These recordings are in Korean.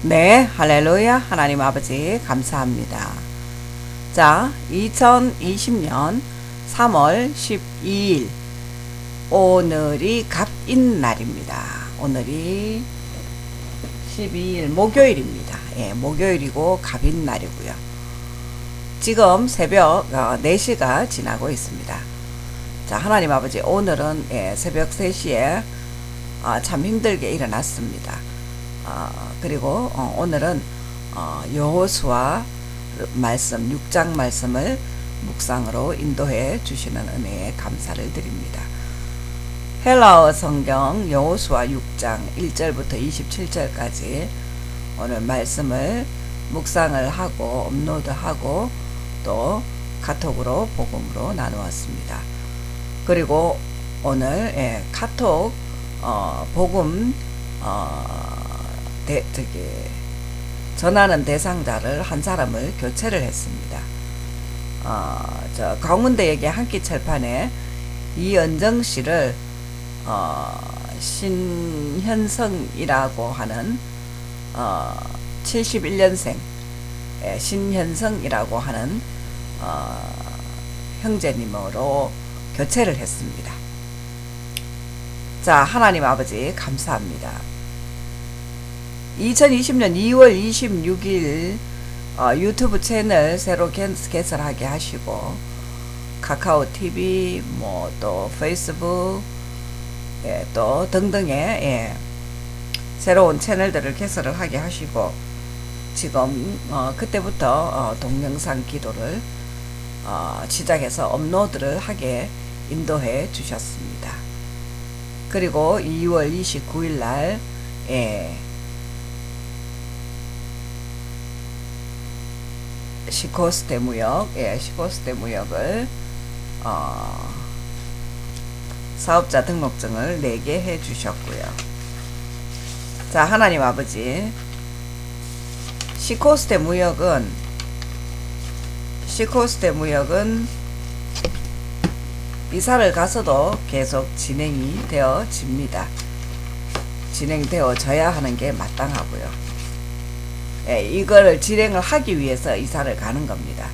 네, 할렐루야. 하나님 아버지 감사합니다. 자, 2020년 3월 12일 오늘이 갑인날입니다. 오늘이 12일 목요일입니다. 예, 목요일이고 갑인날이고요. 지금 새벽 4시가 지나고 있습니다. 자, 하나님 아버지 오늘은 새벽 3시에 참 힘들게 일어났습니다. 그리고 오늘은 여호수아 말씀 6장 말씀을 묵상으로 인도해 주시는 은혜에 감사를 드립니다. 헬라어 성경 여호수아 6장 1절부터 27절까지 오늘 말씀을 묵상을 하고 업로드하고 또 카톡으로 복음으로 나누었습니다. 그리고 오늘 카톡 복음 전하는 대상자를 한 사람을 교체를 했습니다. 저 강원대역의 한끼 철판에 이은정 씨를 신현성이라고 하는 71년생 신현성이라고 하는 형제님으로 교체를 했습니다. 자, 하나님 아버지 감사합니다. 2020년 2월 26일 유튜브 채널 새로 개설하게 하시고 카카오 TV 또 페이스북 또 등등의 새로운 채널들을 개설을 하게 하시고 지금 그때부터 동영상 기도를 시작해서 업로드를 하게 인도해 주셨습니다. 그리고 2월 29일 날 시코스테 무역, 시코스테 무역을 사업자 등록증을 4개 해 주셨고요. 자, 하나님 아버지 시코스테 무역은 이사를 가서도 계속 진행이 되어집니다. 진행되어져야 하는 게 마땅하고요. 이거를 진행을 하기 위해서 이사를 가는 겁니다.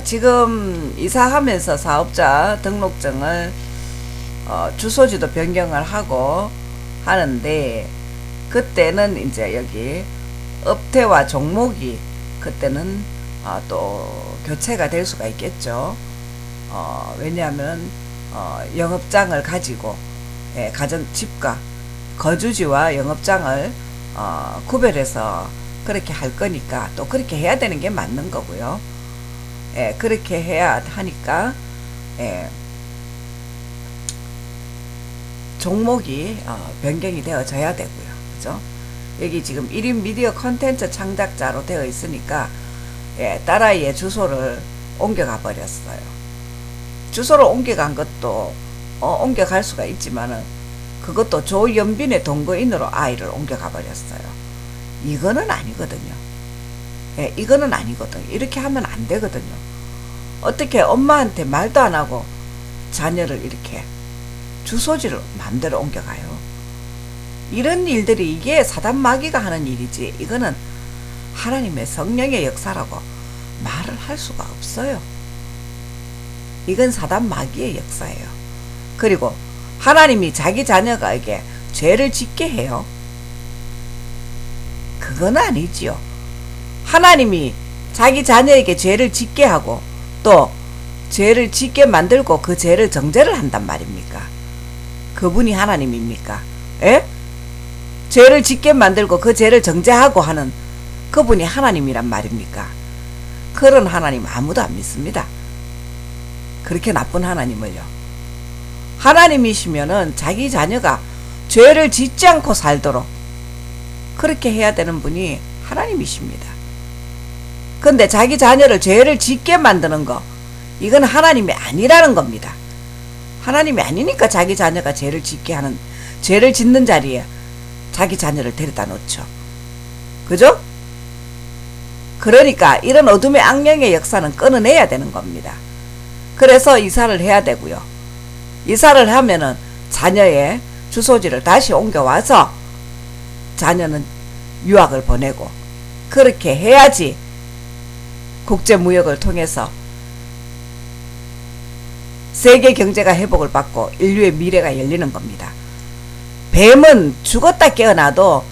지금 이사하면서 사업자 등록증을 주소지도 변경을 하고 하는데 그때는 이제 여기 업태와 종목이 그때는 또 교체가 될 수가 있겠죠. 왜냐하면 영업장을 가지고 집과 거주지와 영업장을 구별해서 그렇게 할 거니까 또 그렇게 해야 되는 게 맞는 거고요. 그렇게 해야 하니까 종목이 변경이 되어져야 되고요. 그죠? 여기 지금 1인 미디어 컨텐츠 창작자로 되어 있으니까 딸아이의 주소를 옮겨가 버렸어요. 주소를 옮겨간 것도 옮겨갈 수가 있지만은 그것도 조연빈의 동거인으로 아이를 옮겨가 버렸어요. 이거는 아니거든요. 이거는 아니거든요. 이렇게 하면 안 되거든요. 어떻게 엄마한테 말도 안 하고 자녀를 이렇게 주소지를 마음대로 옮겨가요. 이런 일들이 이게 사단 마귀가 하는 일이지 이거는 하나님의 성령의 역사라고 말을 할 수가 없어요. 이건 사단 마귀의 역사예요. 그리고 하나님이 자기 자녀에게 죄를 짓게 해요. 그건 아니지요. 하나님이 자기 자녀에게 죄를 짓게 하고 또 죄를 짓게 만들고 그 죄를 정죄를 한단 말입니까? 그분이 하나님입니까? 죄를 짓게 만들고 그 죄를 정죄하고 하는 그분이 하나님이란 말입니까? 그런 하나님 아무도 안 믿습니다. 그렇게 나쁜 하나님을요. 하나님이시면은 자기 자녀가 죄를 짓지 않고 살도록 그렇게 해야 되는 분이 하나님이십니다. 근데 자기 자녀를 죄를 짓게 만드는 거 이건 하나님이 아니라는 겁니다. 하나님이 아니니까 자기 자녀가 죄를 짓는 자리에 자기 자녀를 데려다 놓죠. 그죠? 그러니까 이런 어둠의 악령의 역사는 끊어내야 되는 겁니다. 그래서 이사를 해야 되고요. 이사를 하면은 자녀의 주소지를 다시 옮겨와서 자녀는 유학을 보내고 그렇게 해야지 국제무역을 통해서 세계 경제가 회복을 받고 인류의 미래가 열리는 겁니다. 뱀은 죽었다 깨어나도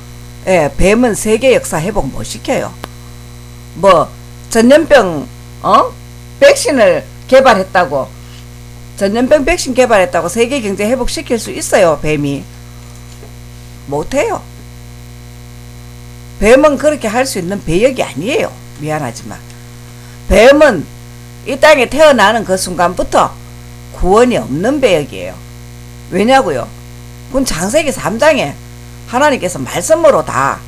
뱀은 세계 역사 회복 못 시켜요. 뭐 전염병 백신을 개발했다고 전염병 백신 개발했다고 세계 경제 회복시킬 수 있어요? 뱀이 못해요. 뱀은 그렇게 할 수 있는 배역이 아니에요. 미안하지만 뱀은 이 땅에 태어나는 그 순간부터 구원이 없는 배역이에요. 왜냐고요? 그건 창세기 3장에 하나님께서 말씀으로 다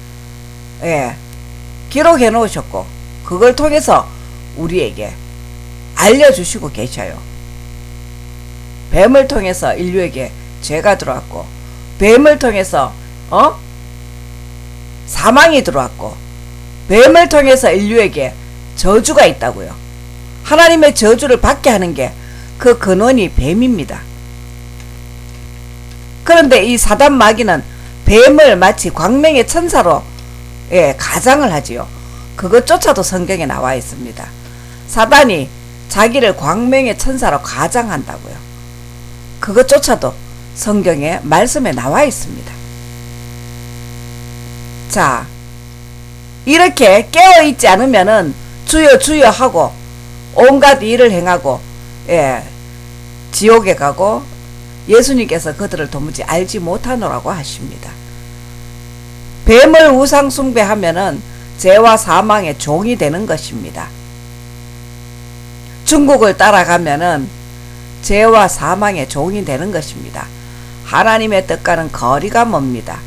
기록해 놓으셨고 그걸 통해서 우리에게 알려주시고 계셔요. 뱀을 통해서 인류에게 죄가 들어왔고 뱀을 통해서 사망이 들어왔고 뱀을 통해서 인류에게 저주가 있다고요. 하나님의 저주를 받게 하는 게 그 근원이 뱀입니다. 그런데 이 사단 마귀는 뱀을 마치 광명의 천사로 가장을 하지요. 그것조차도 성경에 나와 있습니다. 사단이 자기를 광명의 천사로 가장한다고요. 그것조차도 성경에 말씀에 나와 있습니다. 자, 이렇게 깨어있지 않으면은 주여 주여 하고 온갖 일을 행하고 지옥에 가고 예수님께서 그들을 도무지 알지 못하노라고 하십니다. 뱀을 우상 숭배하면은 죄와 사망의 종이 되는 것입니다. 중국을 따라가면은 죄와 사망의 종이 되는 것입니다. 하나님의 뜻과는 거리가 멉니다.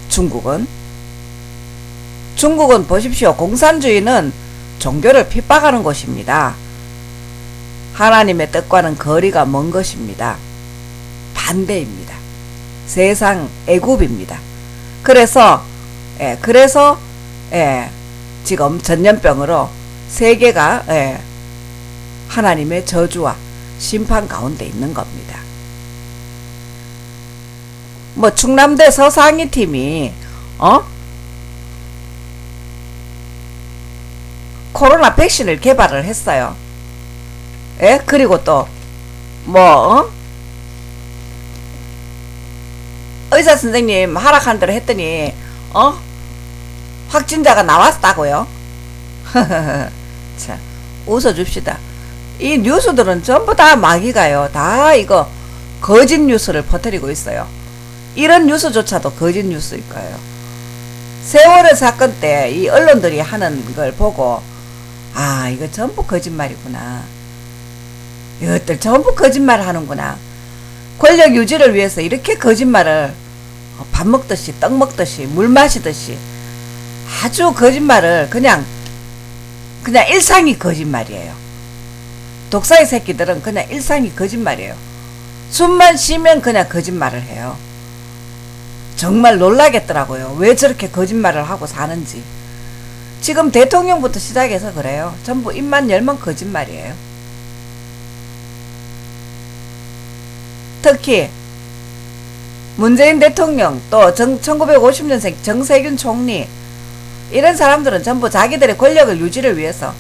중국은 보십시오. 공산주의는 종교를 핍박하는 곳입니다. 하나님의 뜻과는 거리가 먼 것입니다. 반대입니다. 세상 애굽입니다. 그래서 지금 전염병으로 세계가 하나님의 저주와 심판 가운데 있는 겁니다. 뭐 충남대 서상희 팀이 코로나 백신을 개발을 했어요. 그리고 또 의사 선생님 하락한 대로 했더니 확진자가 나왔다고요. 자, 웃어줍시다. 이 뉴스들은 전부 다 마귀가요. 다 이거 거짓 뉴스를 퍼뜨리고 있어요. 이런 뉴스조차도 거짓 뉴스일 거예요. 세월호 사건 때 이 언론들이 하는 걸 보고 이거 전부 거짓말이구나. 이것들 전부 거짓말 하는구나. 권력 유지를 위해서 이렇게 거짓말을 밥 먹듯이 떡 먹듯이 물 마시듯이 아주 거짓말을 그냥 일상이 거짓말이에요. 독사의 새끼들은 그냥 일상이 거짓말이에요. 숨만 쉬면 그냥 거짓말을 해요. 정말 놀라겠더라고요. 왜 저렇게 거짓말을 하고 사는지. 지금 대통령부터 시작해서 그래요. 전부 입만 열면 거짓말이에요. 특히 문재인 대통령 또 1950년생 정세균 총리 이런 사람들은 전부 자기들의 권력을 유지를 위해서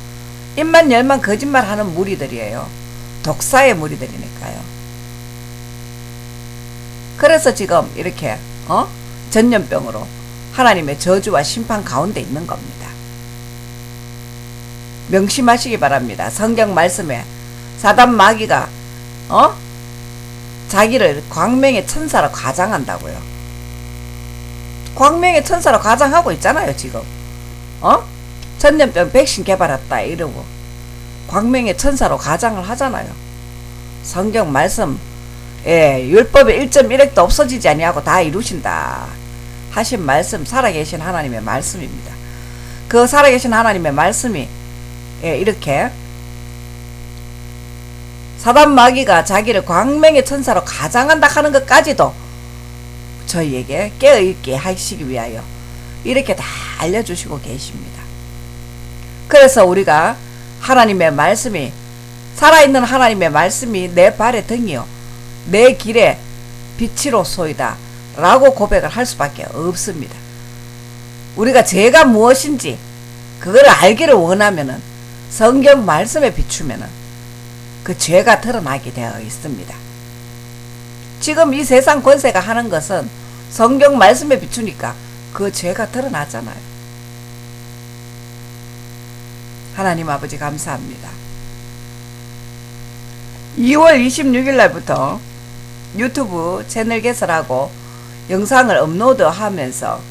입만 열만 거짓말하는 무리들이에요. 독사의 무리들이니까요. 그래서 지금 이렇게 전염병으로 하나님의 저주와 심판 가운데 있는 겁니다. 명심하시기 바랍니다. 성경 말씀에 사단 마귀가 자기를 광명의 천사로 가장한다고요. 광명의 천사로 가장하고 있잖아요. 지금 전염병 백신 개발했다 이러고 광명의 천사로 가장을 하잖아요. 성경 말씀 율법의 1.1핵도 없어지지 아니하고 다 이루신다 하신 말씀, 살아계신 하나님의 말씀입니다. 그 살아계신 하나님의 말씀이 이렇게 사단 마귀가 자기를 광명의 천사로 가장한다 하는 것까지도 저희에게 깨어있게 하시기 위하여 이렇게 다 알려주시고 계십니다. 그래서 우리가 하나님의 말씀이, 살아있는 하나님의 말씀이 내 발의 등이요 내 길에 빛이로소이다 라고 고백을 할 수밖에 없습니다. 우리가 죄가 무엇인지 그거를 알기를 원하면은 성경 말씀에 비추면은 그 죄가 드러나게 되어 있습니다. 지금 이 세상 권세가 하는 것은 성경 말씀에 비추니까 그 죄가 드러나잖아요. 하나님 아버지 감사합니다. 2월 26일 날부터 유튜브 채널 개설하고 영상을 업로드하면서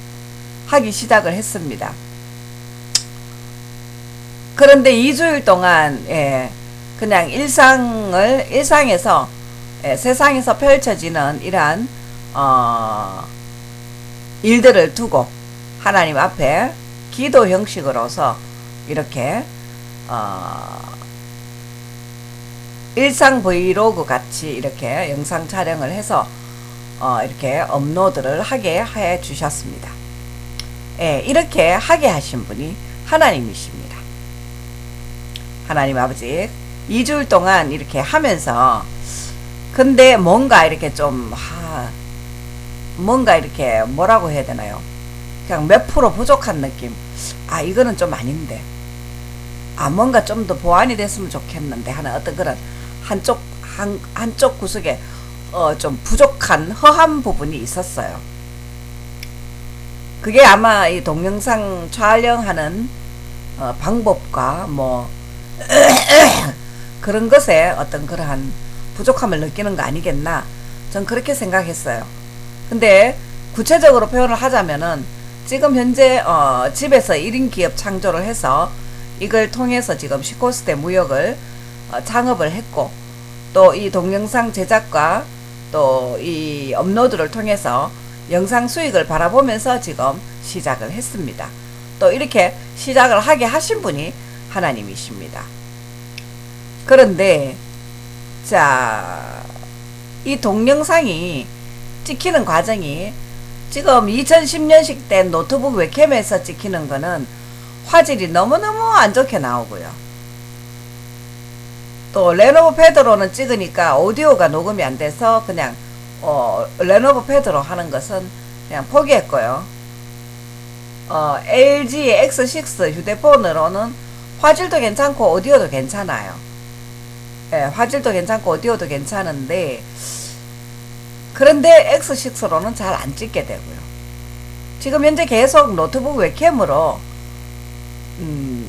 하기 시작을 했습니다. 그런데 2주일 동안 그냥 일상에서 세상에서 펼쳐지는 이러한 일들을 두고 하나님 앞에 기도 형식으로서 이렇게 일상 브이로그 같이 이렇게 영상 촬영을 해서 이렇게 업로드를 하게 해 주셨습니다. 이렇게 하게 하신 분이 하나님이십니다. 하나님 아버지 2주일 동안 이렇게 하면서 근데 뭔가 이렇게 좀 뭔가 이렇게 뭐라고 해야 되나요? 그냥 몇 프로 부족한 느낌. 이거는 좀 아닌데. 뭔가 좀 더 보완이 됐으면 좋겠는데 하는 어떤 그런 한쪽 구석에 좀 부족한 허한 부분이 있었어요. 그게 아마 이 동영상 촬영하는 방법과 뭐 그런 것에 어떤 그러한 부족함을 느끼는 거 아니겠나, 전 그렇게 생각했어요. 근데 구체적으로 표현을 하자면은 지금 현재 집에서 1인 기업 창조를 해서 이걸 통해서 지금 시코스테 무역을 창업을 했고, 또 이 동영상 제작과 또 이 업로드를 통해서 영상 수익을 바라보면서 지금 시작을 했습니다. 또 이렇게 시작을 하게 하신 분이 하나님이십니다. 그런데 자, 이 동영상이 찍히는 과정이 지금 2010년식 된 노트북 웹캠에서 찍히는 거는 화질이 너무너무 안 좋게 나오고요. 또 레노버 패드로는 찍으니까 오디오가 녹음이 안 돼서 그냥 레노버 패드로 하는 것은 그냥 포기했고요. LG X6 휴대폰으로는 화질도 괜찮고 오디오도 괜찮아요. 화질도 괜찮고 오디오도 괜찮은데, 그런데 X6로는 잘 안 찍게 되고요. 지금 현재 계속 노트북 웹캠으로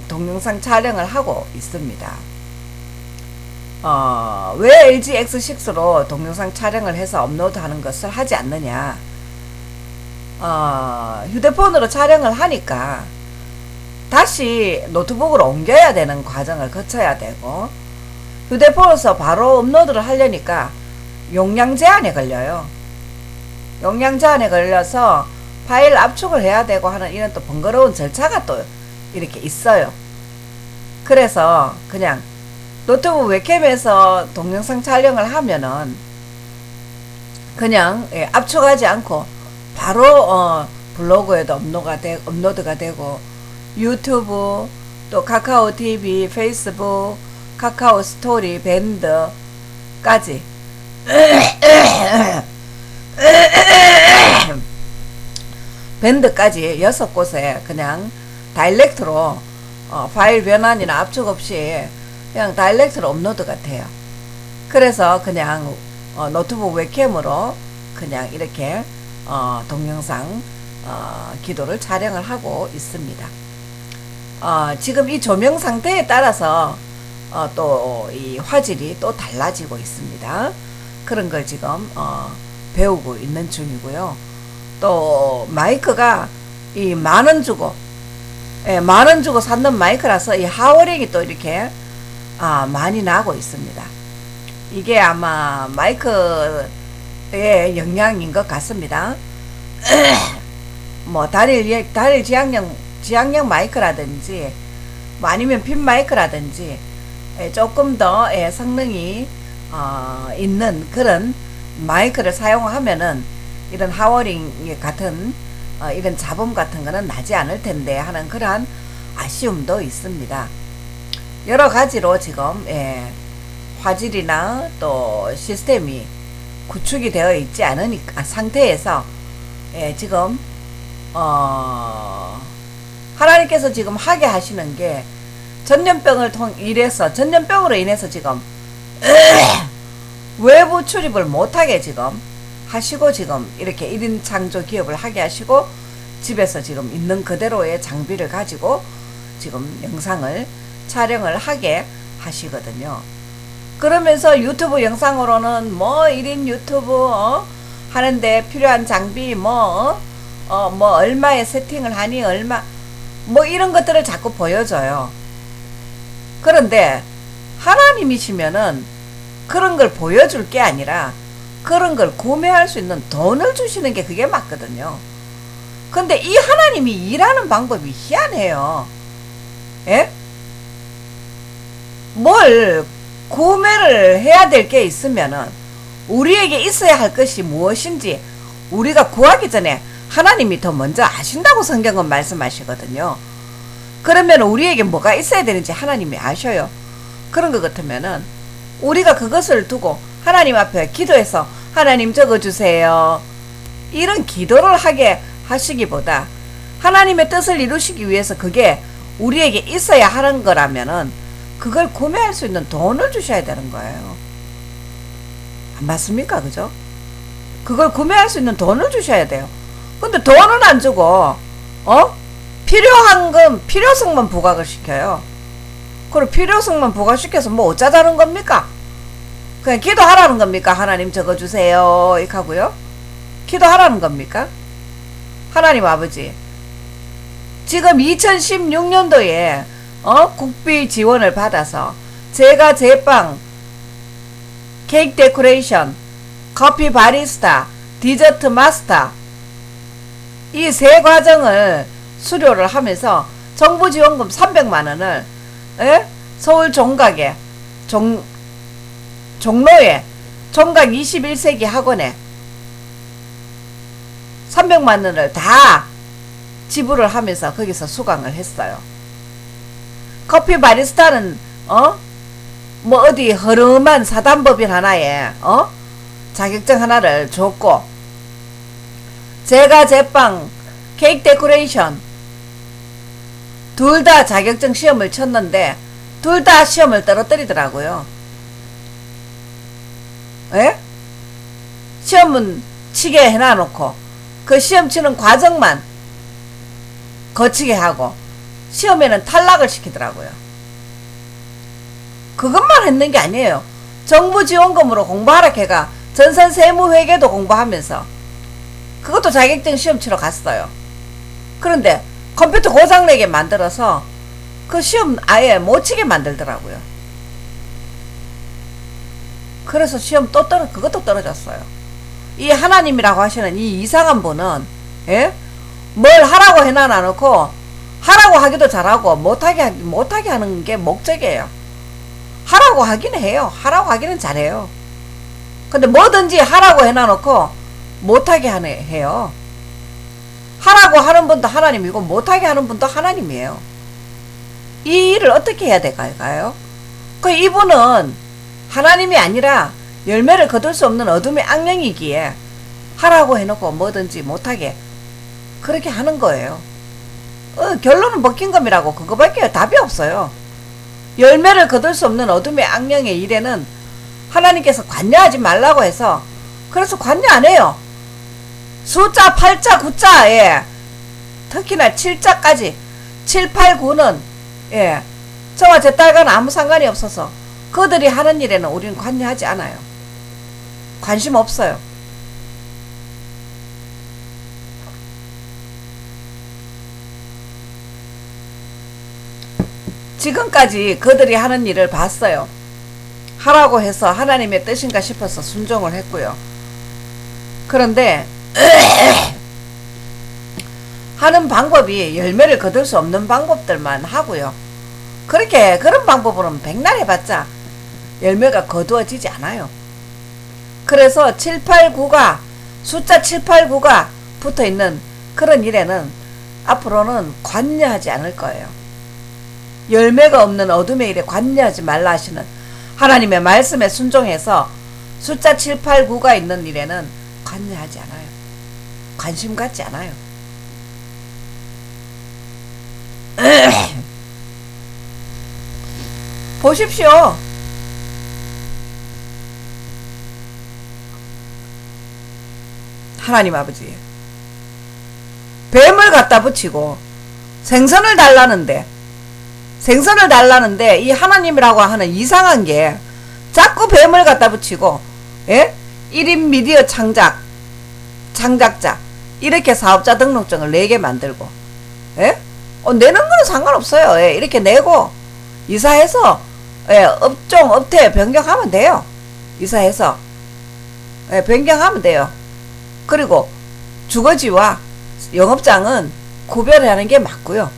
동영상 촬영을 하고 있습니다. 왜 LG X6로 동영상 촬영을 해서 업로드하는 것을 하지 않느냐? 휴대폰으로 촬영을 하니까 다시 노트북으로 옮겨야 되는 과정을 거쳐야 되고, 휴대폰에서 바로 업로드를 하려니까 용량 제한에 걸려요. 용량 제한에 걸려서 파일 압축을 해야 되고 하는 이런 또 번거로운 절차가 또 이렇게 있어요. 그래서 그냥 노트북 웹캠에서 동영상 촬영을 하면은 그냥 압축하지 않고 바로 블로그에도 업로드가 되고, 유튜브, 또 카카오 TV, 페이스북, 카카오 스토리, 밴드까지 밴드까지 6곳에 그냥 다이렉트로 파일 변환이나 압축 없이 그냥 다이렉트로 업로드가 돼요. 그래서 그냥 노트북 웹캠으로 그냥 이렇게 동영상 기도를 촬영을 하고 있습니다. 지금 이 조명 상태에 따라서 또 이 화질이 또 달라지고 있습니다. 그런 걸 지금 배우고 있는 중이고요. 또 마이크가 이 만원 주고 만원 주고 샀는 마이크라서 이 하워링이 또 이렇게 많이 나고 있습니다. 이게 아마 마이크의 영향인 것 같습니다. 뭐 단일 지향형 마이크라든지 뭐 아니면 핀 마이크라든지 조금 더 성능이 있는 그런 마이크를 사용하면은 이런 하워링 같은 이런 잡음 같은 거는 나지 않을 텐데 하는 그러한 아쉬움도 있습니다. 여러 가지로 지금 화질이나 또 시스템이 구축이 되어 있지 않으니까 상태에서 지금 하나님께서 지금 하게 하시는 게 전염병으로 인해서 지금 외부 출입을 못하게 지금 하시고, 지금 이렇게 1인 창조 기업을 하게 하시고, 집에서 지금 있는 그대로의 장비를 가지고 지금 영상을 촬영을 하게 하시거든요. 그러면서 유튜브 영상으로는 뭐 1인 유튜브 하는데 필요한 장비 뭐 얼마에 세팅을 하니 얼마 뭐 이런 것들을 자꾸 보여줘요. 그런데 하나님이시면은 그런 걸 보여줄 게 아니라 그런 걸 구매할 수 있는 돈을 주시는 게 그게 맞거든요. 근데 이 하나님이 일하는 방법이 희한해요. 예? 뭘 구매를 해야 될 게 있으면은 우리에게 있어야 할 것이 무엇인지 우리가 구하기 전에 하나님이 더 먼저 아신다고 성경은 말씀하시거든요. 그러면 우리에게 뭐가 있어야 되는지 하나님이 아셔요. 그런 것 같으면은 우리가 그것을 두고 하나님 앞에 기도해서 하나님 적어주세요, 이런 기도를 하게 하시기보다 하나님의 뜻을 이루시기 위해서 그게 우리에게 있어야 하는 거라면은 그걸 구매할 수 있는 돈을 주셔야 되는 거예요. 안 맞습니까? 그죠? 그걸 구매할 수 있는 돈을 주셔야 돼요. 근데 돈은 안 주고 필요한 건 필요성만 부각을 시켜요. 그리고 필요성만 부각시켜서 뭐 어쩌자는 겁니까? 그냥 기도하라는 겁니까? 하나님 적어주세요 이렇게 하고요. 기도하라는 겁니까? 하나님 아버지, 지금 2016년도에 국비 지원을 받아서 제가 제빵, 케이크 데코레이션, 커피 바리스타, 디저트 마스터 이 세 과정을 수료를 하면서 정부 지원금 300만원을 서울 종각에 종로에 종각 21세기 학원에 300만원을 다 지불을 하면서 거기서 수강을 했어요. 커피 바리스타는 뭐 어디 허름한 사단법인 하나에 자격증 하나를 줬고, 제가 제빵, 케이크 데코레이션 둘 다 자격증 시험을 쳤는데 둘 다 시험을 떨어뜨리더라고요. 예? 시험은 치게 해놔놓고 그 시험 치는 과정만 거치게 하고 시험에는 탈락을 시키더라고요. 그것만 했는 게 아니에요. 정부 지원금으로 공부하라 걔가 전산세무회계도 공부하면서 그것도 자격증 시험 치러 갔어요. 그런데 컴퓨터 고장내게 만들어서 그 시험 아예 못 치게 만들더라고요. 그래서 시험 그것도 떨어졌어요. 이 하나님이라고 하시는 이 이상한 분은 뭘 하라고 해놔 놓고 하라고 하기도 잘하고 못하게 하는 게 목적이에요. 하라고 하기는 해요. 하라고 하기는 잘해요. 근데 뭐든지 하라고 해놔 놓고 못하게 해요. 하라고 하는 분도 하나님이고 못하게 하는 분도 하나님이에요. 이 일을 어떻게 해야 될까요? 이분은 하나님이 아니라 열매를 거둘 수 없는 어둠의 악령이기에 하라고 해놓고 뭐든지 못하게 그렇게 하는 거예요. 결론은 벗긴금이라고 그거밖에 답이 없어요. 열매를 거둘 수 없는 어둠의 악령의 일에는 하나님께서 관여하지 말라고 해서 그래서 관여 안 해요. 숫자 8자 9자에 특히나 7자까지 7, 8, 9는 저와 제 딸과는 아무 상관이 없어서 그들이 하는 일에는 우리는 관여하지 않아요. 관심 없어요. 지금까지 그들이 하는 일을 봤어요. 하라고 해서 하나님의 뜻인가 싶어서 순종을 했고요. 그런데 하는 방법이 열매를 거둘 수 없는 방법들만 하고요. 그런 방법으로는 백날 해봤자 열매가 거두어지지 않아요. 그래서 7, 8, 9가 숫자 7, 8, 9가 붙어있는 그런 일에는 앞으로는 관여하지 않을 거예요. 열매가 없는 어둠의 일에 관여하지 말라 하시는 하나님의 말씀에 순종해서 숫자 7, 8, 9가 있는 일에는 관여하지 않아요. 관심 갖지 않아요. 보십시오. 하나님 아버지. 뱀을 갖다 붙이고 생선을 달라는데 이 하나님이라고 하는 이상한 게 자꾸 뱀을 갖다 붙이고, 예? 1인 미디어 창작자 이렇게 사업자 등록증을 4개 만들고, 예? 내는 거는 상관없어요. 예, 이렇게 내고 이사해서, 예, 업종 업태 변경하면 돼요. 이사해서, 예, 변경하면 돼요. 그리고 주거지와 영업장은 구별하는 게 맞고요.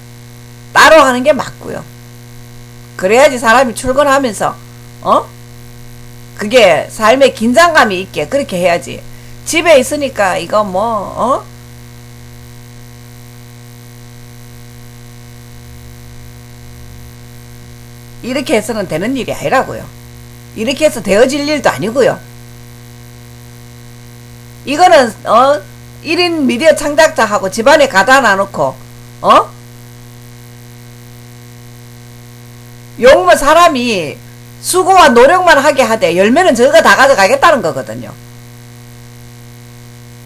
따로 하는 게 맞고요. 그래야지 사람이 출근하면서 그게 삶에 긴장감이 있게 그렇게 해야지. 집에 있으니까 이거 이렇게 해서는 되는 일이 아니라고요. 이렇게 해서 되어질 일도 아니고요. 이거는 1인 미디어 창작자하고 집안에 가다 놔놓고 욕만 사람이 수고와 노력만 하게 하되 열매는 저가 다 가져가겠다는 거거든요.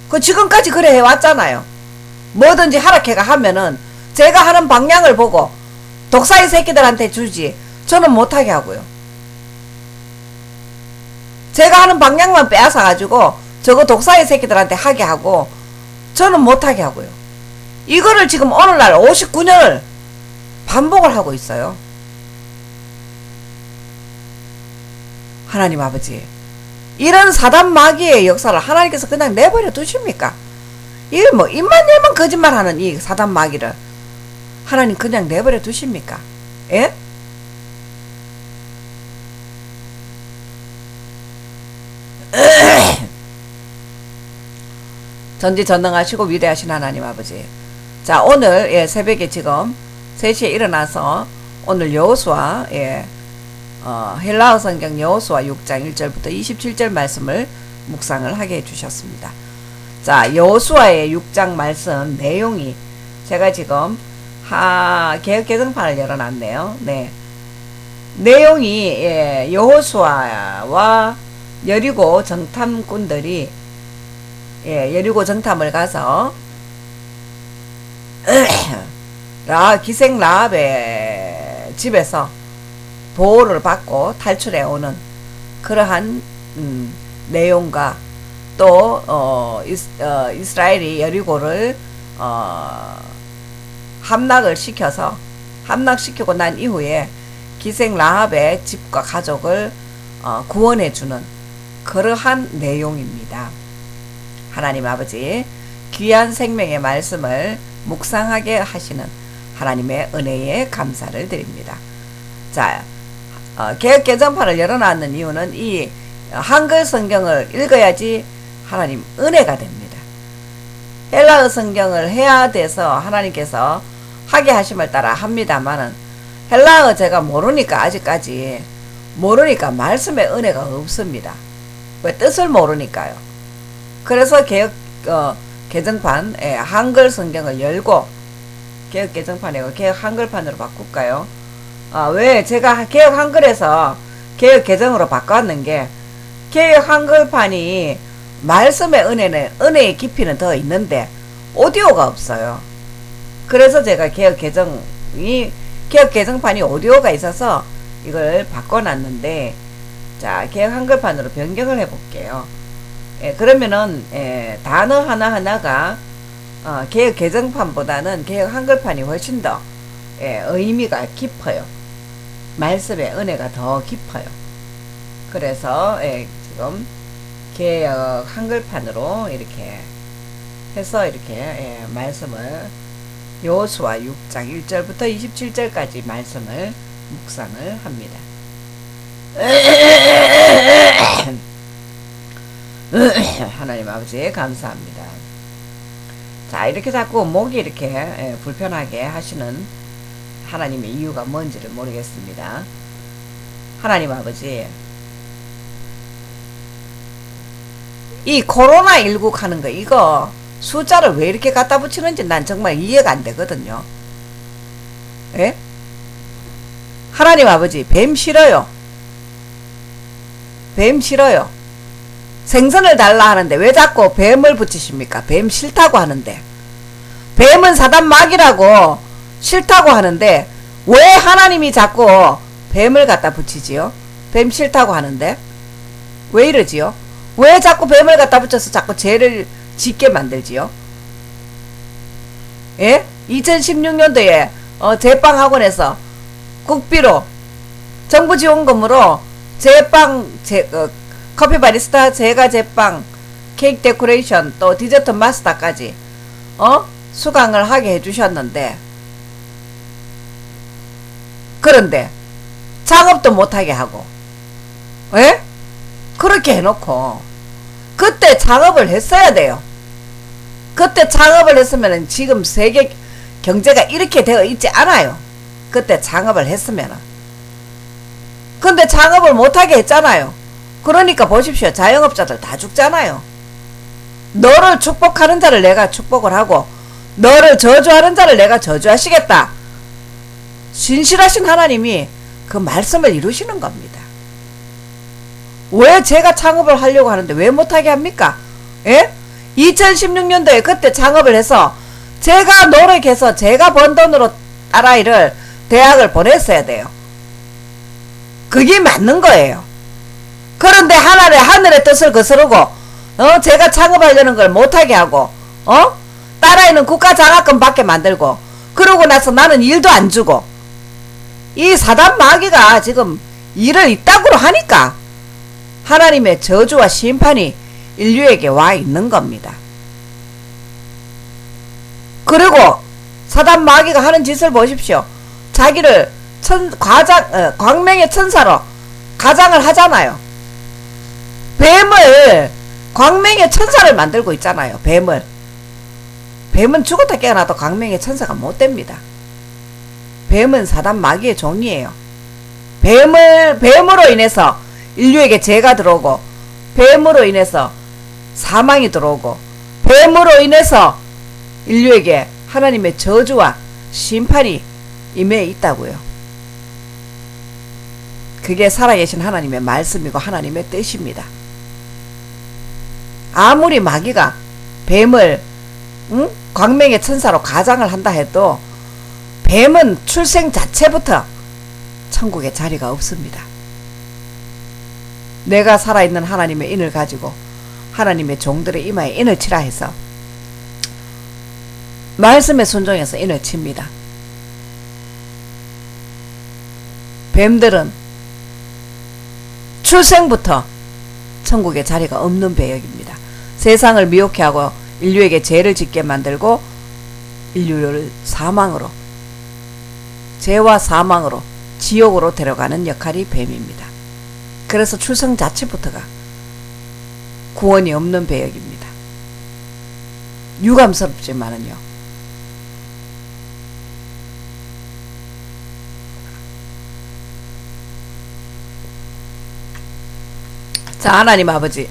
그 지금까지 그래 해왔잖아요. 뭐든지 하락해가 하면은 제가 하는 방향을 보고 독사의 새끼들한테 주지 저는 못하게 하고요. 제가 하는 방향만 빼앗아 가지고 저거 독사의 새끼들한테 하게 하고 저는 못하게 하고요. 이거를 지금 오늘날 59년을 반복을 하고 있어요. 하나님 아버지, 이런 사단 마귀의 역사를 하나님께서 그냥 내버려 두십니까? 이게 뭐 입만 열면 거짓말하는 이 사단 마귀를 하나님 그냥 내버려 두십니까? 예? 전지전능하시고 위대하신 하나님 아버지, 자 오늘 새벽에 지금 3시에 일어나서 오늘 여호수아 헬라어 성경 여호수아 6장 1절부터 27절 말씀을 묵상을 하게 해주셨습니다. 자 여호수아의 6장 말씀 내용이 제가 지금 개역 개정판을 열어놨네요. 네, 내용이 여호수아와 여리고 정탐꾼들이 여리고 정탐을 가서 기생 라합의 집에서 보호를 받고 탈출해 오는 그러한 내용과 또 이스라엘이 여리고를 함락시키고 난 이후에 기생 라합의 집과 가족을 구원해 주는 그러한 내용입니다. 하나님 아버지, 귀한 생명의 말씀을 묵상하게 하시는 하나님의 은혜에 감사를 드립니다. 자, 개역 개정판을 열어놨는 이유는 이 한글 성경을 읽어야지 하나님 은혜가 됩니다. 헬라어 성경을 해야 돼서 하나님께서 하게 하심을 따라 합니다만은 헬라어 제가 모르니까 아직까지 모르니까 말씀의 은혜가 없습니다. 왜? 뜻을 모르니까요. 그래서 개역 개정판 한글 성경을 열고 개역 개정판이고 개역 한글판으로 바꿀까요? 왜 제가 개역 한글에서 개역 개정으로 바꿨는 게 개역 한글판이 말씀의 은혜의 깊이는 더 있는데 오디오가 없어요. 그래서 제가 개역 개정판이 오디오가 있어서 이걸 바꿔놨는데, 자 개역 한글판으로 변경을 해볼게요. 그러면은 단어 하나하나가 개역 개정판보다는 개역 한글판이 훨씬 더 의미가 깊어요. 말씀의 은혜가 더 깊어요. 그래서 지금 개역 한글판으로 이렇게 해서 이렇게 말씀을 여호수아 6장 1절부터 27절까지 말씀을 묵상을 합니다. 하나님 아버지 감사합니다. 자 이렇게 자꾸 목이 이렇게 불편하게 하시는 하나님의 이유가 뭔지를 모르겠습니다. 하나님 아버지, 이 코로나19 하는 거 이거 숫자를 왜 이렇게 갖다 붙이는지 난 정말 이해가 안 되거든요. 예? 하나님 아버지 뱀 싫어요. 뱀 싫어요. 생선을 달라 하는데 왜 자꾸 뱀을 붙이십니까? 뱀 싫다고 하는데. 뱀은 사단 마귀라고 싫다고 하는데 왜 하나님이 자꾸 뱀을 갖다 붙이지요? 뱀 싫다고 하는데 왜 이러지요? 왜 자꾸 뱀을 갖다 붙여서 자꾸 죄를 짓게 만들지요? 예? 2016년도에 제빵 학원에서 국비로 정부 지원금으로 커피 바리스타 제과 제빵 케이크 데코레이션 또 디저트 마스터까지 수강을 하게 해주셨는데, 그런데 창업도 못하게 하고, 예? 그렇게 해놓고 그때 창업을 했어야 돼요. 그때 창업을 했으면 지금 세계 경제가 이렇게 되어 있지 않아요. 그때 창업을 했으면. 근데 창업을 못하게 했잖아요. 그러니까 보십시오. 자영업자들 다 죽잖아요. 너를 축복하는 자를 내가 축복을 하고 너를 저주하는 자를 내가 저주하시겠다. 신실하신 하나님이 그 말씀을 이루시는 겁니다. 왜 제가 창업을 하려고 하는데 왜 못하게 합니까? 예? 2016년도에 그때 창업을 해서 제가 노력해서 제가 번 돈으로 딸아이를 대학을 보냈어야 돼요. 그게 맞는 거예요. 그런데 하늘의 뜻을 거스르고 제가 창업하려는 걸 못하게 하고 딸아이는 국가장학금 받게 만들고 그러고 나서 나는 일도 안 주고, 이 사단 마귀가 지금 일을 이따구로 하니까 하나님의 저주와 심판이 인류에게 와 있는 겁니다. 그리고 사단 마귀가 하는 짓을 보십시오. 자기를 광명의 천사로 가장을 하잖아요. 뱀을 광명의 천사를 만들고 있잖아요. 뱀은 죽었다 깨어나도 광명의 천사가 못 됩니다. 뱀은 사단 마귀의 종이에요. 뱀으로 인해서 인류에게 죄가 들어오고, 뱀으로 인해서 사망이 들어오고, 뱀으로 인해서 인류에게 하나님의 저주와 심판이 임해 있다고요. 그게 살아계신 하나님의 말씀이고 하나님의 뜻입니다. 아무리 마귀가 뱀을 광명의 천사로 가장을 한다 해도 뱀은 출생 자체부터 천국에 자리가 없습니다. 내가 살아있는 하나님의 인을 가지고 하나님의 종들의 이마에 인을 치라 해서 말씀에 순종해서 인을 칩니다. 뱀들은 출생부터 천국에 자리가 없는 배역입니다. 세상을 미혹해 하고 인류에게 죄를 짓게 만들고 인류를 사망으로, 죄와 사망으로, 지옥으로 데려가는 역할이 뱀입니다. 그래서 출생 자체부터가 구원이 없는 배역입니다. 유감스럽지만은요. 자, 하나님 아버지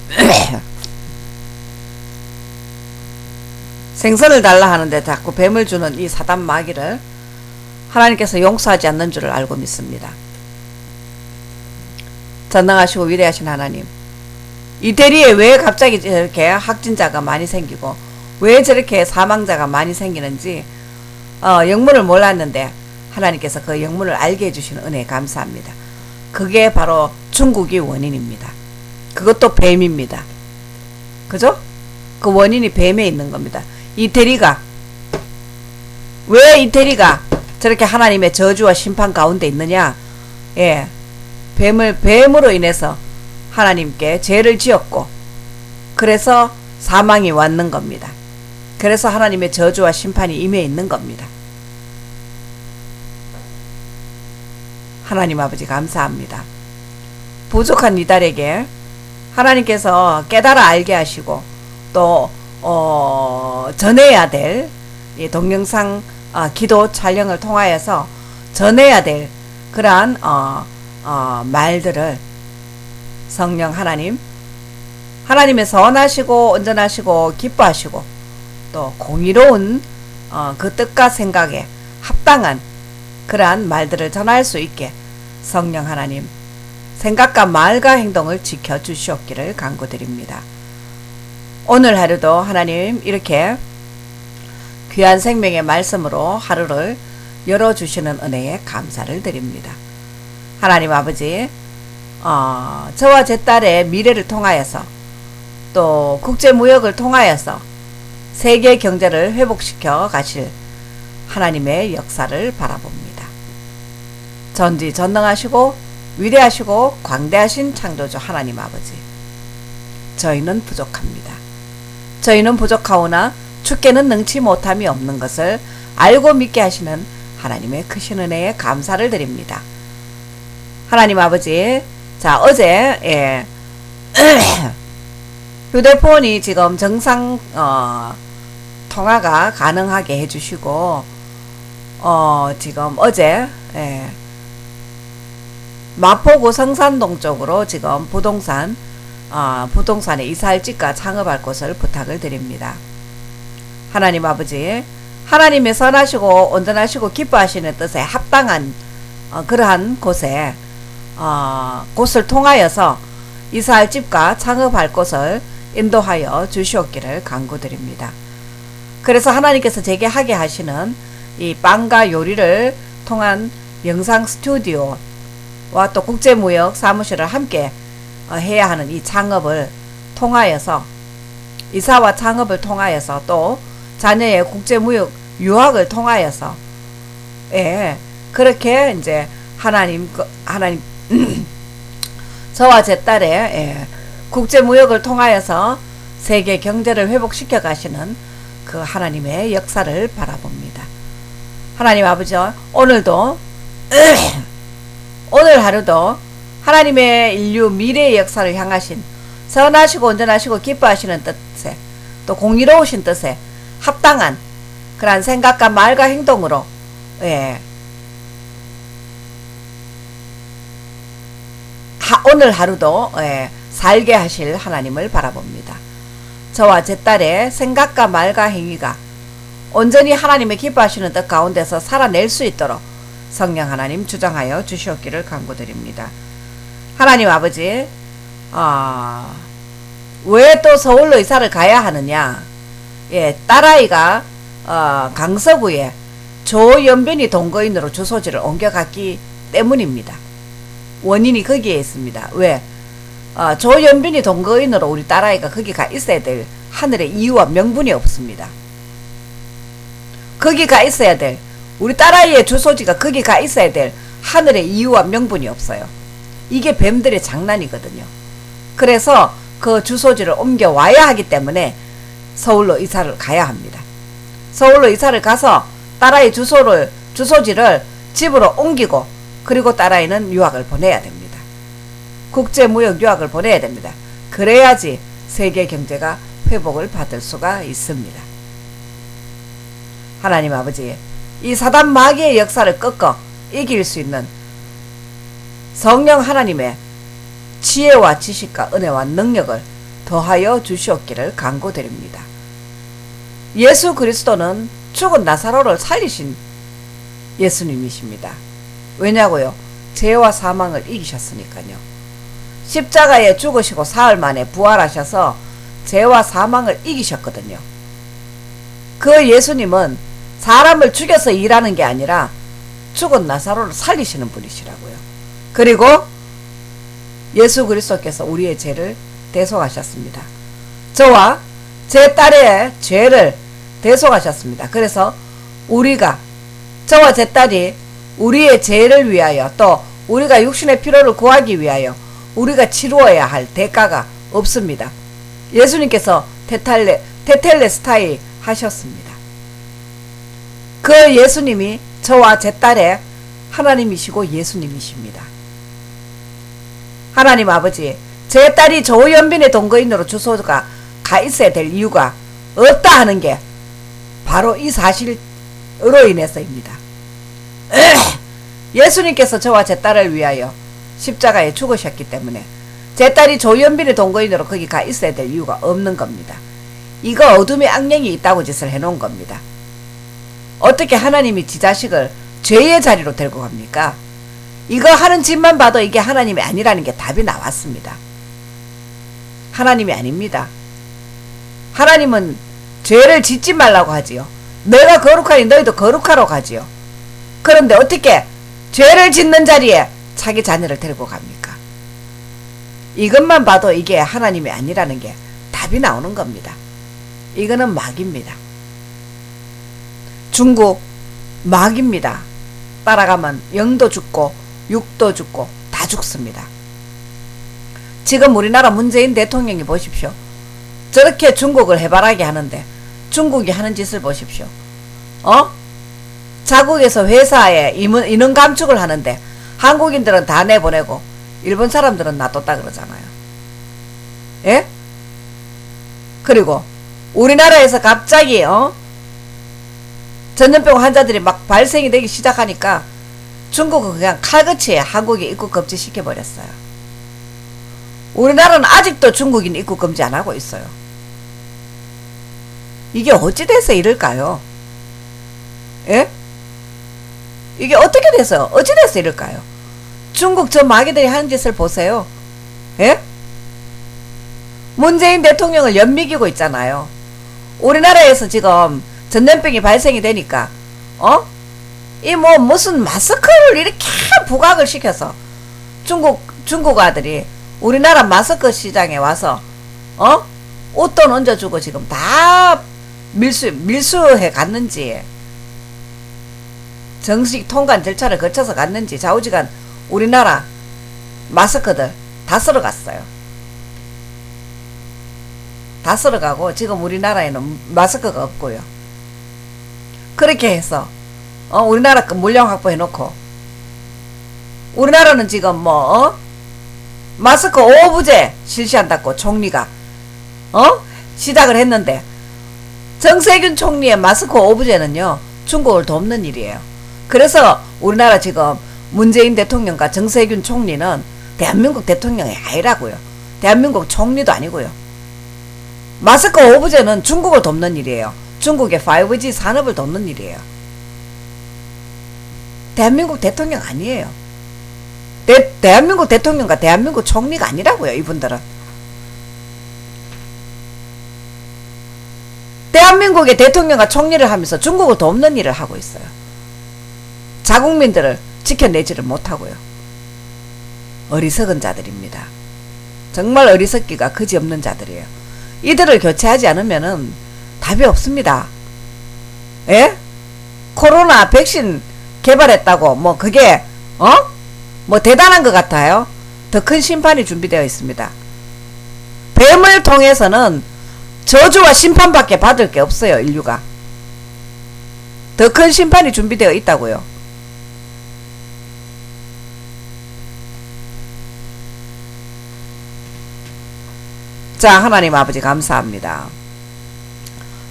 생선을 달라 하는데 자꾸 뱀을 주는 이 사단 마귀를 하나님께서 용서하지 않는 줄을 알고 믿습니다. 전능하시고 위대하신 하나님, 이태리에 왜 갑자기 저렇게 확진자가 많이 생기고 왜 저렇게 사망자가 많이 생기는지 영문을 몰랐는데 하나님께서 그 영문을 알게 해주시는 은혜에 감사합니다. 그게 바로 중국이 원인입니다. 그것도 뱀입니다. 그죠? 그 원인이 뱀에 있는 겁니다. 이태리가 왜 이태리가 저렇게 하나님의 저주와 심판 가운데 있느냐? 예, 뱀으로 인해서 하나님께 죄를 지었고, 그래서 사망이 왔는 겁니다. 그래서 하나님의 저주와 심판이 임해 있는 겁니다. 하나님 아버지 감사합니다. 부족한 이달에게 하나님께서 깨달아 알게 하시고 또 전해야 될 이 동영상 기도 촬영을 통하여서 전해야 될 그러한 말들을 성령 하나님의 선하시고 온전하시고 기뻐하시고 또 공의로운 그 뜻과 생각에 합당한 그러한 말들을 전할 수 있게 성령 하나님, 생각과 말과 행동을 지켜주시옵기를 간구드립니다. 오늘 하루도 하나님 이렇게 귀한 생명의 말씀으로 하루를 열어주시는 은혜에 감사를 드립니다. 하나님 아버지, 저와 제 딸의 미래를 통하여서 또 국제무역을 통하여서 세계 경제를 회복시켜 가실 하나님의 역사를 바라봅니다. 전지전능하시고 위대하시고 광대하신 창조주 하나님 아버지, 저희는 부족합니다. 저희는 부족하오나 주께는 능치 못함이 없는 것을 알고 믿게 하시는 하나님의 크신 은혜에 감사를 드립니다. 하나님 아버지, 자, 어제 휴대폰이 지금 정상 통화가 가능하게 해주시고, 지금 어제 마포구 성산동 쪽으로 지금 부동산에 이사할 집과 창업할 곳을 부탁을 드립니다. 하나님 아버지, 하나님의 선하시고 온전하시고 기뻐하시는 뜻에 합당한 그러한 곳에 곳을 통하여서 이사할 집과 창업할 곳을 인도하여 주시옵기를 간구드립니다. 그래서 하나님께서 제게 하게 하시는 이 빵과 요리를 통한 영상 스튜디오와 또 국제무역 사무실을 함께 해야 하는 이 창업을 통하여서, 이사와 창업을 통하여서 또 자녀의 국제무역 유학을 통하여서 그렇게 이제 하나님 저와 제 딸의 국제무역을 통하여서 세계 경제를 회복시켜 가시는 그 하나님의 역사를 바라봅니다. 하나님 아버지, 오늘도 오늘 하루도 하나님의 인류 미래의 역사를 향하신 선하시고 온전하시고 기뻐하시는 뜻에 또 공의로우신 뜻에 합당한 그러한 생각과 말과 행동으로 오늘 하루도 살게 하실 하나님을 바라봅니다. 저와 제 딸의 생각과 말과 행위가 온전히 하나님의 기뻐하시는 뜻 가운데서 살아낼 수 있도록 성령 하나님 주장하여 주시옵기를 간구드립니다. 하나님 아버지, 왜 또 서울로 이사를 가야 하느냐? 딸아이가 강서구에 조연변이 동거인으로 주소지를 옮겨갔기 때문입니다. 원인이 거기에 있습니다. 왜? 조연변이 동거인으로 우리 딸아이가 거기 가 있어야 될 하늘의 이유와 명분이 없습니다. 거기 가 있어야 될, 우리 딸아이의 주소지가 거기 가 있어야 될 하늘의 이유와 명분이 없어요. 이게 뱀들의 장난이거든요. 그래서 그 주소지를 옮겨와야 하기 때문에 서울로 이사를 가야 합니다. 서울로 이사를 가서 딸아이 주소지를 집으로 옮기고, 그리고 딸아이는 유학을 보내야 됩니다. 국제무역 유학을 보내야 됩니다. 그래야지 세계 경제가 회복을 받을 수가 있습니다. 하나님 아버지, 이 사단 마귀의 역사를 꺾어 이길 수 있는 성령 하나님의 지혜와 지식과 은혜와 능력을 더하여 주시옵기를 간구드립니다. 예수 그리스도는 죽은 나사로를 살리신 예수님이십니다. 왜냐고요? 죄와 사망을 이기셨으니까요. 십자가에 죽으시고 사흘 만에 부활하셔서 죄와 사망을 이기셨거든요. 그 예수님은 사람을 죽여서 일하는 게 아니라 죽은 나사로를 살리시는 분이시라고요. 그리고 예수 그리스도께서 우리의 죄를 대속하셨습니다. 저와 제 딸의 죄를 대속하셨습니다. 그래서 저와 제 딸이 우리의 죄를 위하여, 또 우리가 육신의 필요를 구하기 위하여 우리가 치루어야 할 대가가 없습니다. 예수님께서 테텔레스타이 하셨습니다. 그 예수님이 저와 제 딸의 하나님이시고 예수님이십니다. 하나님 아버지, 제 딸이 조연빈의 동거인으로 주소가 가 있어야 될 이유가 없다 하는 게 바로 이 사실로 인해서입니다. 예수님께서 저와 제 딸을 위하여 십자가에 죽으셨기 때문에 제 딸이 조연빈의 동거인으로 거기 가 있어야 될 이유가 없는 겁니다. 이거 어둠의 악령이 있다고 짓을 해놓은 겁니다. 어떻게 하나님이 지 자식을 죄의 자리로 데리고 갑니까? 이거 하는 짓만 봐도 이게 하나님이 아니라는 게 답이 나왔습니다. 하나님이 아닙니다. 하나님은 죄를 짓지 말라고 하지요. 내가 거룩하니 너희도 거룩하라고 하지요. 그런데 어떻게 죄를 짓는 자리에 자기 자녀를 데리고 갑니까? 이것만 봐도 이게 하나님이 아니라는 게 답이 나오는 겁니다. 이거는 마귀입니다. 중국 마귀입니다. 따라가면 영도 죽고 육도 죽고 다 죽습니다. 지금 우리나라 문재인 대통령이 보십시오. 저렇게 중국을 해바라기 하는데 중국이 하는 짓을 보십시오. 자국에서 회사에 인원 감축을 하는데 한국인들은 다 내보내고 일본 사람들은 놔뒀다 그러잖아요. 예? 그리고 우리나라에서 갑자기 전염병 환자들이 막 발생이 되기 시작하니까 중국은 그냥 칼같이 한국에 입국 금지 시켜버렸어요. 우리나라는 아직도 중국인 입국 금지 안 하고 있어요. 이게 어찌 돼서 이럴까요? 예? 이게 어떻게 돼서 어찌 돼서 이럴까요? 중국 저 마귀들이 하는 짓을 보세요. 예? 문재인 대통령을 연미기고 있잖아요. 우리나라에서 지금 전염병이 발생이 되니까 이 뭐 무슨 마스크를 이렇게 부각을 시켜서 중국 아들이 우리나라 마스크 시장에 와서 옷돈 얹어주고 지금 다 밀수해 갔는지 정식 통관 절차를 거쳐서 갔는지 좌우지간 우리나라 마스크들 다 쓸어갔어요. 다 쓸어가고 지금 우리나라에는 마스크가 없고요. 그렇게 해서 우리나라 거 물량 확보해놓고 우리나라는 지금 마스크 오부제 실시한다고 총리가 시작을 했는데 정세균 총리의 마스크 오부제는요 중국을 돕는 일이에요. 그래서 우리나라 지금 문재인 대통령과 정세균 총리는 대한민국 대통령이 아니라고요. 대한민국 총리도 아니고요. 마스크 오부제는 중국을 돕는 일이에요. 중국의 5G 산업을 돕는 일이에요. 대한민국 대통령 아니에요. 대한민국 대통령과 대한민국 총리가 아니라고요. 이분들은 대한민국의 대통령과 총리를 하면서 중국을 돕는 일을 하고 있어요. 자국민들을 지켜내지를 못하고요. 어리석은 자들입니다. 정말 어리석기가 그지없는 자들이에요. 이들을 교체하지 않으면은 답이 없습니다. 예? 코로나 백신 개발했다고 뭐 그게 뭐 대단한 것 같아요. 더 큰 심판이 준비되어 있습니다. 뱀을 통해서는 저주와 심판밖에 받을 게 없어요. 인류가 더 큰 심판이 준비되어 있다고요. 자, 하나님 아버지 감사합니다.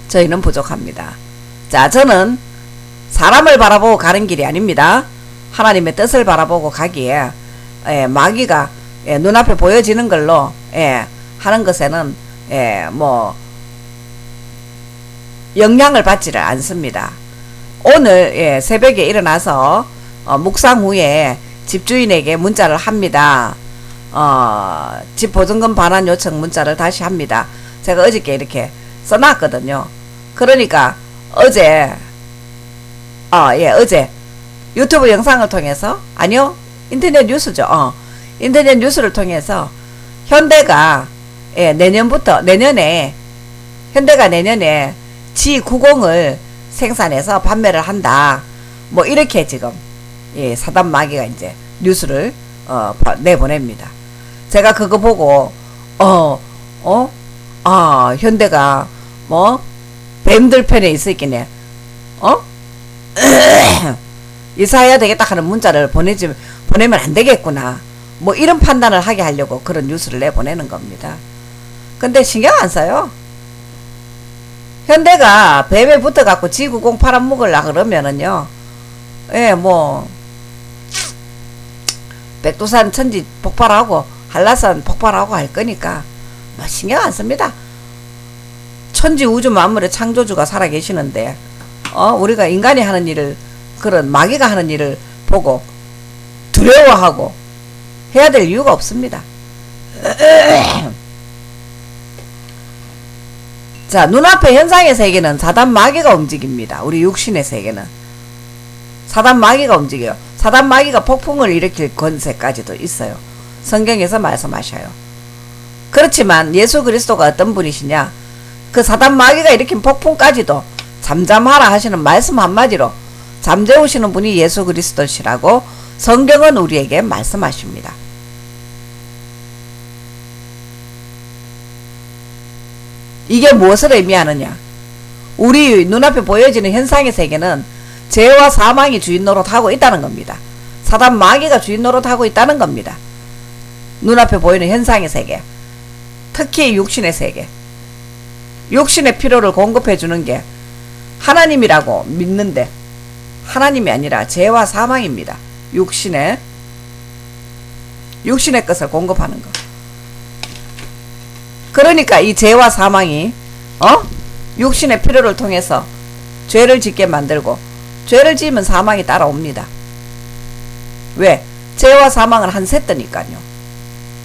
저희는 부족합니다. 자, 저는 사람을 바라보고 가는 길이 아닙니다. 하나님의 뜻을 바라보고 가기에 마귀가 눈앞에 보여지는 걸로 하는 것에는 뭐 영향을 받지를 않습니다. 오늘 새벽에 일어나서 묵상 후에 집주인에게 문자를 합니다. 집 보증금 반환 요청 문자를 다시 합니다. 제가 어저께 이렇게 써놨거든요. 그러니까 어제 어제 유튜브 영상을 통해서 아니요 인터넷 뉴스죠. 인터넷 뉴스를 통해서 현대가 내년에 G90을 생산해서 판매를 한다. 뭐 이렇게 지금 사단 마귀가 이제 뉴스를 내보냅니다. 제가 그거 보고 현대가 뭐 뱀들 편에 있었기네 이사해야 되겠다 하는 문자를 보내면 안 되겠구나 뭐 이런 판단을 하게 하려고 그런 뉴스를 내보내는 겁니다. 근데 신경 안 써요. 현대가 뱀에 붙어갖고 G90 팔아먹으려 그러면은요 뭐 백두산 천지 폭발하고 한라산 폭발하고 할 거니까 뭐 신경 안 씁니다. 천지 우주 만물의 창조주가 살아계시는데 우리가 인간이 하는 일을 그런 마귀가 하는 일을 보고 두려워하고 해야 될 이유가 없습니다. 자, 눈앞의 현상의 세계는 사단 마귀가 움직입니다. 우리 육신의 세계는 사단 마귀가 움직여요. 사단 마귀가 폭풍을 일으킬 권세까지도 있어요. 성경에서 말씀하셔요. 그렇지만 예수 그리스도가 어떤 분이시냐, 그 사단 마귀가 일으킨 폭풍까지도 잠잠하라 하시는 말씀 한마디로 잠재우시는 분이 예수 그리스도시라고 성경은 우리에게 말씀하십니다. 이게 무엇을 의미하느냐, 우리 눈앞에 보여지는 현상의 세계는 죄와 사망이 주인 노릇하고 있다는 겁니다. 사단 마귀가 주인 노릇하고 있다는 겁니다. 눈앞에 보이는 현상의 세계, 특히 육신의 세계, 육신의 필요를 공급해 주는 게 하나님이라고 믿는데 하나님이 아니라 죄와 사망입니다. 육신의 것을 공급하는 거. 그러니까 이 죄와 사망이 육신의 필요를 통해서 죄를 짓게 만들고, 죄를 지으면 사망이 따라옵니다. 왜? 죄와 사망은 한 세트니까요.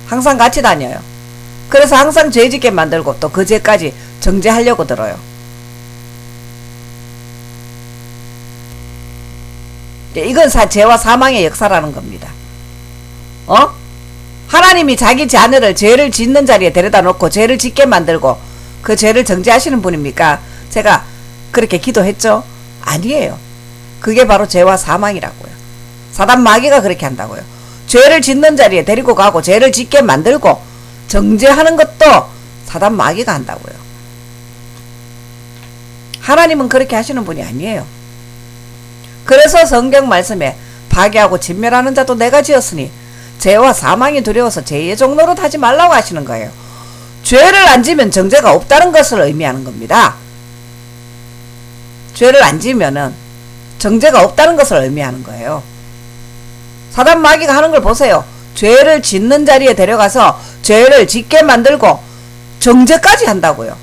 항상 같이 다녀요. 그래서 항상 죄 짓게 만들고 또 그 죄까지 정죄하려고 들어요. 이건 죄와 사망의 역사라는 겁니다. 하나님이 자기 자녀를 죄를 짓는 자리에 데려다 놓고 죄를 짓게 만들고 그 죄를 정죄하시는 분입니까? 제가 그렇게 기도했죠? 아니에요. 그게 바로 죄와 사망이라고요. 사단 마귀가 그렇게 한다고요. 죄를 짓는 자리에 데리고 가고 죄를 짓게 만들고 정죄하는 것도 사단 마귀가 한다고요. 하나님은 그렇게 하시는 분이 아니에요. 그래서 성경 말씀에 파괴하고 진멸하는 자도 내가 지었으니 죄와 사망이 두려워서 죄의 종노릇 하지 말라고 하시는 거예요. 죄를 안 지면 정죄가 없다는 것을 의미하는 겁니다. 죄를 안 지면은 정죄가 없다는 것을 의미하는 거예요. 사단 마귀가 하는 걸 보세요. 죄를 짓는 자리에 데려가서 죄를 짓게 만들고 정죄까지 한다고요.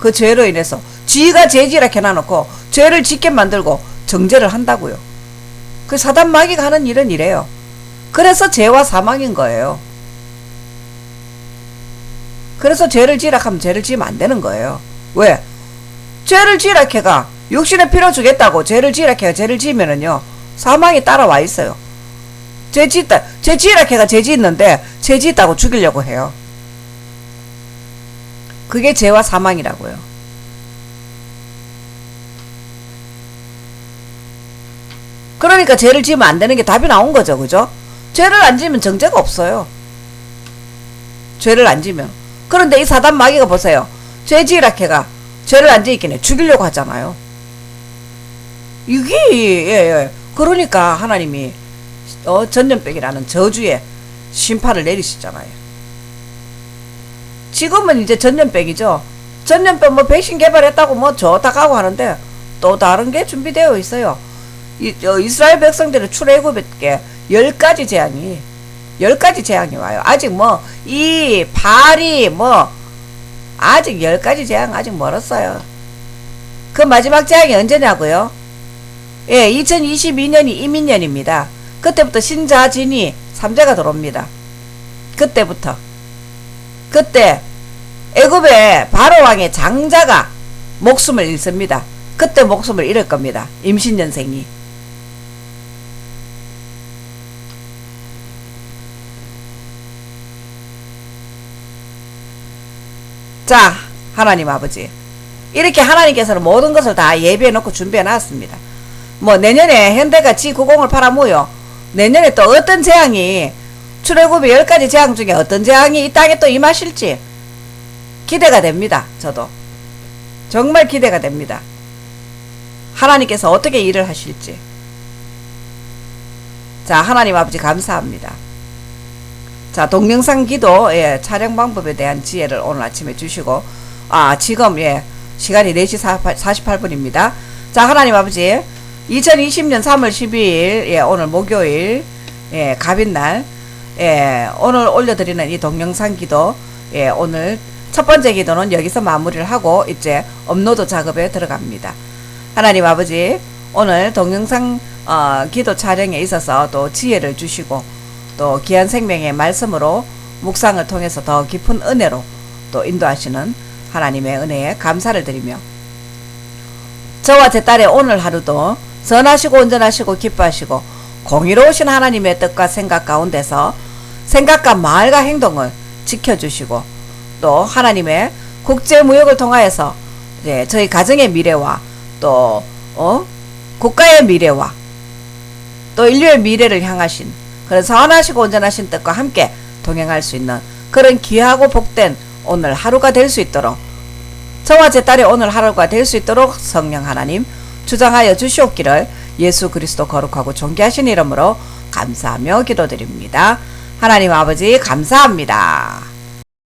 그 죄로 인해서 지가 죄지라 해놔놓고 죄를 짓게 만들고 정죄를 한다고요. 그 사단 마귀가 하는 일은 이래요. 그래서 죄와 사망인 거예요. 그래서 죄를 지라 하면 죄를 지으면 안 되는 거예요. 왜? 죄를 지라 해가 육신의 필요 주겠다고 죄를 지라 해가 죄를 지으면은요 사망이 따라와 있어요. 죄 지으라 해가 죄 짓는데 죄 짓다고 죽이려고 해요. 그게 죄와 사망이라고요. 그러니까 죄를 지으면 안 되는 게 답이 나온 거죠. 그죠? 죄를 안 지으면 정죄가 없어요. 죄를 안 지면. 그런데 이 사단 마귀가 보세요. 죄 지으라 해가 죄를 안 지기는 죽이려고 하잖아요. 이게 그러니까 하나님이 전염병이라는 저주의 심판을 내리시잖아요. 지금은 이제 전염병이죠. 전염병 뭐 백신 개발했다고 뭐 좋다고 하는데 또 다른 게 준비되어 있어요. 이스라엘 백성들의 출애굽에 10가지 재앙이 와요. 아직 이 발이 아직 10가지 재앙 아직 멀었어요. 그 마지막 재앙이 언제냐고요? 2022년이 이민년입니다. 그때부터 신자진이 3제가 들어옵니다. 그때 애굽의 바로왕의 장자가 목숨을 잃습니다. 그때 목숨을 잃을 겁니다. 임신년생이. 자, 하나님 아버지, 이렇게 하나님께서는 모든 것을 다 예비해 놓고 준비해 놨습니다. 내년에 현대가 G90을 팔아모여 내년에 또 어떤 재앙이, 출애굽의 10가지 재앙 중에 어떤 재앙이 이 땅에 또 임하실지 기대가 됩니다. 저도 정말 기대가 됩니다. 하나님께서 어떻게 일을 하실지. 자, 하나님 아버지 감사합니다. 자, 동영상 기도 촬영 방법에 대한 지혜를 오늘 아침에 주시고, 지금 시간이 4시 48분입니다. 자, 하나님 아버지, 2020년 3월 12일 오늘 목요일 갑인날 오늘 올려드리는 이 동영상 기도 오늘 첫 번째 기도는 여기서 마무리를 하고 이제 업로드 작업에 들어갑니다. 하나님 아버지, 오늘 동영상 기도 촬영에 있어서 또 지혜를 주시고 또 귀한 생명의 말씀으로 묵상을 통해서 더 깊은 은혜로 또 인도하시는 하나님의 은혜에 감사를 드리며 저와 제 딸의 오늘 하루도 선하시고 온전하시고 기뻐하시고 공의로우신 하나님의 뜻과 생각 가운데서 생각과 말과 행동을 지켜주시고 또 하나님의 국제무역을 통하여서 이제 저희 가정의 미래와 또 국가의 미래와 또 인류의 미래를 향하신 그런 선하시고 온전하신 뜻과 함께 동행할 수 있는 그런 귀하고 복된 오늘 하루가 될 수 있도록 저와 제 딸의 오늘 하루가 될 수 있도록 성령 하나님 주장하여 주시옵기를 예수 그리스도 거룩하고 존귀하신 이름으로 감사하며 기도드립니다. 하나님 아버지 감사합니다.